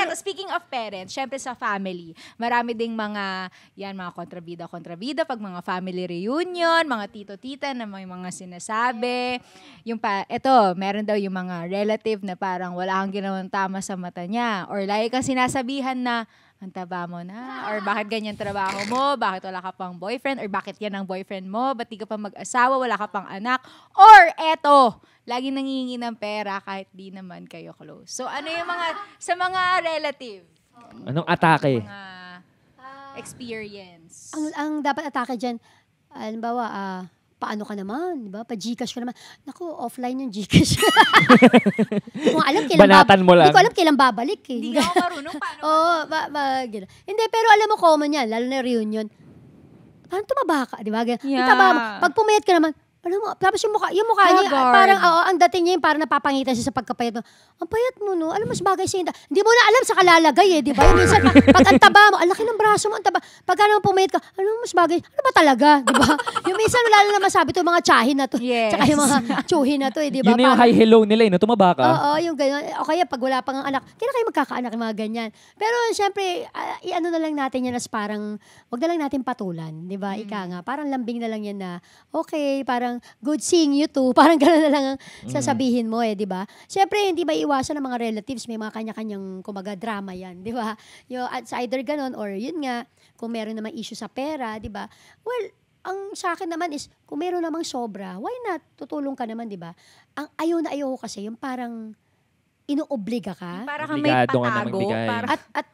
eto, speaking of parents, syempre sa family, marami ding mga kontrabida pag mga family reunion, mga tito-tita na may mga sinasabi. Meron daw yung mga relative na parang wala kang ginawang tama sa mata niya. Or lagi kang sinasabihan na, ang taba mo na, or bakit ganyan trabaho mo, bakit wala ka pang boyfriend, or bakit yan ang boyfriend mo, ba't di ka pa mag-asawa, wala ka pang anak, or eto, lagi nangihingi ng pera kahit di naman kayo close. So ano yung sa mga relative? Anong atake? Mga experience. Ang dapat atake dyan, halimbawa, paano ka naman, di ba? Pa-Gcash ka naman. Naku, offline yung Gcash. Hindi ko alam kailan Banatan mo lang. Hindi ko alam kailan babalik. Hindi ka ako marunong. Paano? Hindi, pero alam mo common yan, lalo na reunion. Parang tumaba ka, di ba? Yeah. Ang taba mo. Pag pumayat ka naman, alam mo, tapos yung mukha niya, parang, ang dating niya yung parang napapangitan siya sa pagkapayat mo. Ang payat mo, no? Alam mo, mas bagay sa'yo. Hindi mo na alam sa kalalagay, di ba? Yung minsan, pag ang taba mo, ang laki ng braso mo, ang taba. Pagka naman pumayat ka, alam mo, mas bagay. Ano ba talaga, di ba? Yung minsan, lalo na masabi ito, mga tsahin na to. Yes. Tsaka yung mga tsuhin na to, di ba? Yun yung hi hello nila, no? Tumaba ka. Oo, yung gano'n. O kaya pag wala pang anak, kailan kayo magkakaanak, yung mga ganyan. Pero syempre, i-ano na lang natin yan as parang, wag na lang natin patulan, di ba? Ika nga, parang lambing na lang yan na, okay, parang good seeing you too. Parang gano'n na lang ang sasabihin mo di ba? Syempre, hindi ba iwasan ng mga relatives, may mga kanya-kanyang, kumaga, drama yan, di ba? It's either gano'n or yun nga, kung meron namang issue sa pera, di ba? Well, ang sa akin naman is, kung meron namang sobra, why not? Tutulong ka naman, di ba? Ang ayaw na ayaw ko kasi, yung parang inuobliga ka. Para kang may Obligado ka na patago. magbigay. At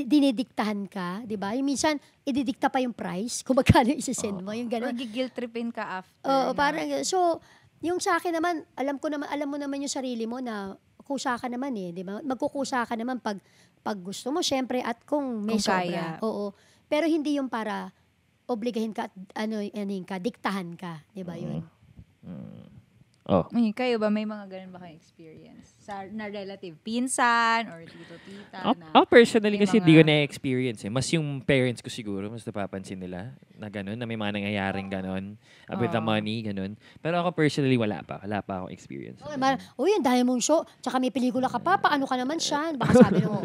dinidiktahan ka, di ba? Yung minsan, ididikta pa yung price, kung magkano isisend mo, yung Or gano'n. giguilt tripin ka after. Oo, parang, so, yung sa akin naman, alam mo naman yung sarili mo na kusa ka naman di ba? Magkukusa ka naman pag gusto mo, syempre, at kung may Kung sobra. kaya. Oo. Pero hindi yung para obligahin ka at diktahan ka, di ba yun? Oh. Kayo ba, may mga ganun ba kayong experience? Na relative, pinsan, or tito-tita? Personally may kasi mga- di ko na-experience Mas yung parents ko siguro, mas napapansin nila na gano'n, na may mga nangyayaring gano'n, with the money, gano'n. Pero ako personally, wala pa akong experience. Uy, ang dahil mong show, tsaka may pelikula ka pa, paano ka naman siya? Baka sabi mo,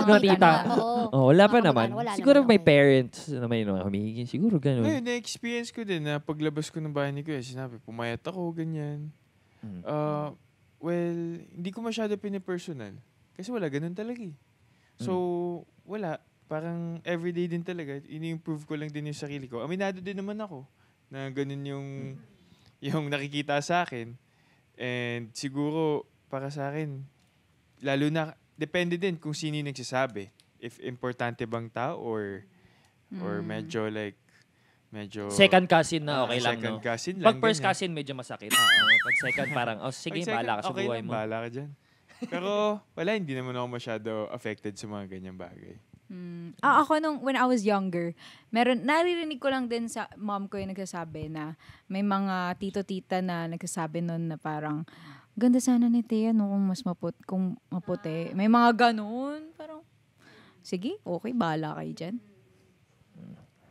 No, tita. Wala pa Mga naman. wala Siguro naman, may okay. parents na may humihigin. Siguro gano'n. Ngayon, na-experience ko din na paglabas ko ng bahay ni Kuya, sinabi, pumayat ako, ganyan. Well, hindi ko masyado pinipersonal. Kasi wala, ganun talaga So, wala. Parang everyday din talaga. Ini-improve ko lang din yung sarili ko. Aminado din naman ako na ganun yung nakikita sa akin. And siguro, para sa akin, lalo na, depende din kung sino yung nagsasabi. If importante bang tao or medyo Second cousin na okay lang, second no? cousin lang. Pag first ganyan. cousin, medyo masakit. Pag second, parang, sige, Pag second, bahala ka sa okay buhay lang, mo. bahala ka dyan. Pero wala, hindi naman ako masyado affected sa mga ganyang bagay. Ako when I was younger, naririnig ko lang din sa mom ko yung nagsasabi na may mga tito-tita na nagsasabi nun na parang, ganda sana ni Thea no, kung maputi. May mga ganun. Parang, sige, okay, bahala kayo dyan.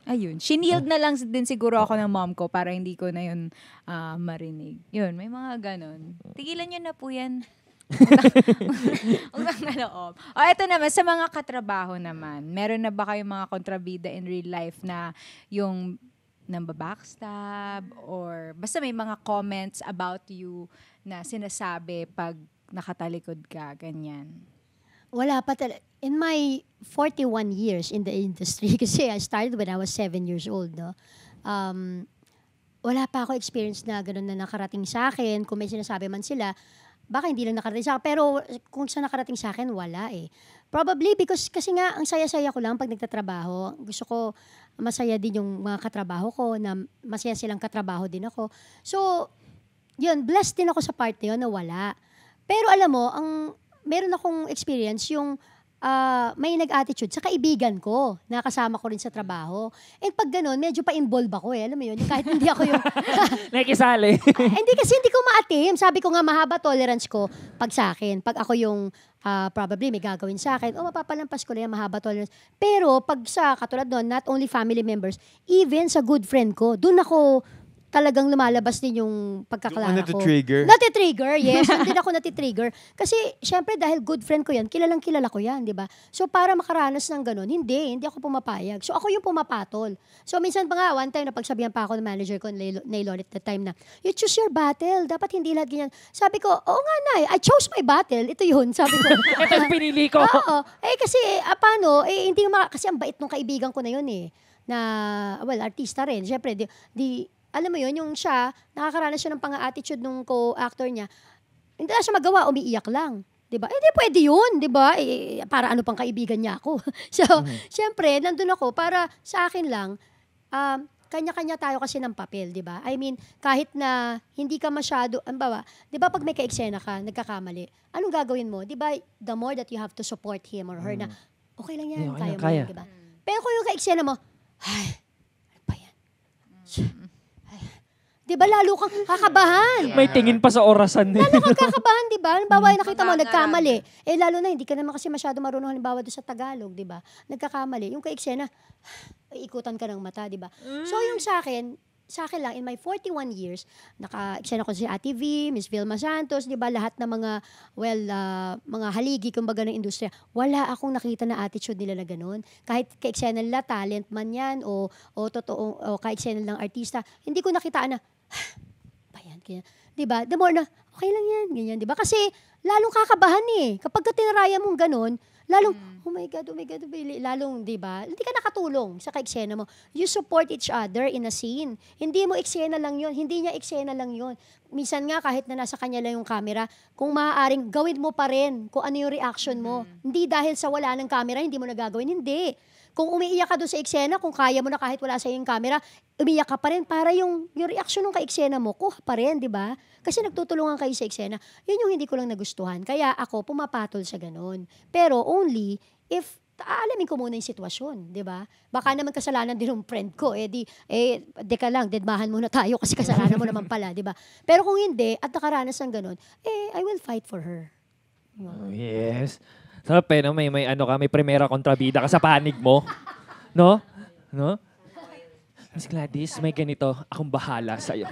Ayun. Shinield na lang din siguro ako ng mom ko para hindi ko na yun marinig. Yun, may mga ganun. Tigilan nyo na po yan. Ito naman, sa mga katrabaho naman, meron na ba kayong mga kontrabida in real life na yung namba-backstab or basta may mga comments about you na sinasabi pag nakatalikod ka, ganyan? Wala pa talaga. In my 41 years in the industry, kasi I started when I was 7 years old, no? Wala pa ako experience na gano'n na nakarating sa akin. Kung may sinasabi man sila, baka hindi lang nakarating sa akin. Pero kung sa nakarating sa akin, wala Probably because kasi nga, ang saya-saya ko lang pag nagtatrabaho. Gusto ko masaya din yung mga katrabaho ko, na masaya silang katrabaho din ako. So, yun, blessed din ako sa part na yun na wala. Pero alam mo, meron akong experience yung may nag-attitude sa kaibigan ko, nakasama ko rin sa trabaho. And pag ganun, medyo pa-involve ako Alam mo yun, kahit hindi ako yung... Nakikisali. hindi kasi hindi ko maatim. Sabi ko nga, mahaba tolerance ko pag sa akin. Pag ako yung probably may gagawin sa akin, mapapalampas ko lang yan, mahaba tolerance. Pero pag sa katulad nun, not only family members, even sa good friend ko, dun ako talagang lumalabas din yung pagkaklara ko. Nati-trigger? Nati-trigger, yes. Hindi ako nati-trigger. Kasi, syempre, dahil good friend ko yan, kilala ko yan, di ba? So, para makaranas ng ganun, hindi ako pumapayag. So, ako yung pumapatol. So, minsan pa nga, one time, napagsabihan pa ako ng manager ko, Nailon at the time na, you choose your battle. Dapat hindi lahat ganyan. Sabi ko, oo nga, Nay, I chose my battle. Ito yun, sabi ko. Ito yung pinili ko. Oo. Kasi, paano? Hindi kasi ang bait ng kaibigan ko na yun na, well, artista rin. Siyempre, alam mo yun, yung siya, nakakaranas siya ng pang-attitude nung co-actor niya, hindi na siya magawa, umiiyak lang. Diba? Hindi pwede yun, diba? Para ano pang kaibigan niya ako. So, siyempre, nandun ako, para sa akin lang, kanya-kanya tayo kasi ng papel, diba? I mean, kahit na hindi ka masyado, diba pag may ka-eksena ka, nagkakamali, anong gagawin mo? Diba, the more that you have to support him or her na, okay lang yan, Yeah, kaya mo kaya. yan, diba? Pero kung yung ka-eksena mo, ay, ano pa yan? Diba, lalo kang kakabahan. May tingin pa sa orasan. Lalo kang kakabahan, di ba? Halimbawa, nakita mo, nagkamali. Lalo na, hindi ka naman kasi masyado marunong halimbawa doon sa Tagalog, di ba? Nagkakamali. Yung ka-eksena, ikutan ka ng mata, di ba? So, yung sa akin lang, in my 41 years, naka-eksena ko si Ate V, Miss Vilma Santos, di ba? Lahat ng mga, mga haligi, kumbaga ng industriya, wala akong nakita na attitude nila na ganun. Kahit ka-eksena nila, talent man yan, o totoo, o ka-eksena ng artista, hindi ko nakitaan na, bayan, kaya, di ba? The more na, okay lang yan, ganyan, di ba? Kasi, lalong kakabahan kapag tinaraya mong ganun, lalong, oh my God, lalong, di ba? Hindi ka nakatulong sa ka-eksena mo. You support each other in a scene. Hindi mo eksena lang yun. Hindi niya eksena lang yun. Minsan nga, kahit na nasa kanya lang yung camera, kung maaaring, gawin mo pa rin kung ano yung reaction mo. Hindi dahil sa wala ng camera, hindi mo nagagawin. Hindi. Kung umiiyak ka doon sa eksena, kung kaya mo na kahit wala sa yung camera, umiiyak ka pa rin para yung reaction ng ka-eksena mo, kuha pa rin, di ba? Kasi nagtutulungan kayo sa eksena. Yun yung hindi ko lang nagustuhan. Kaya ako, pumapatol sa ganun. Pero only if aalamin ko muna yung sitwasyon, di ba? Baka naman kasalanan din ng friend ko. Deka lang, dedmahan muna tayo kasi kasalanan mo naman pala, di ba? Pero kung hindi, at nakaranas ng ganun, I will fight for her. Oh, yes. Sarap no? May primera kontrabida ka sa panig mo. No? Miss Gladys, may ganito. Akong bahala sa'yo.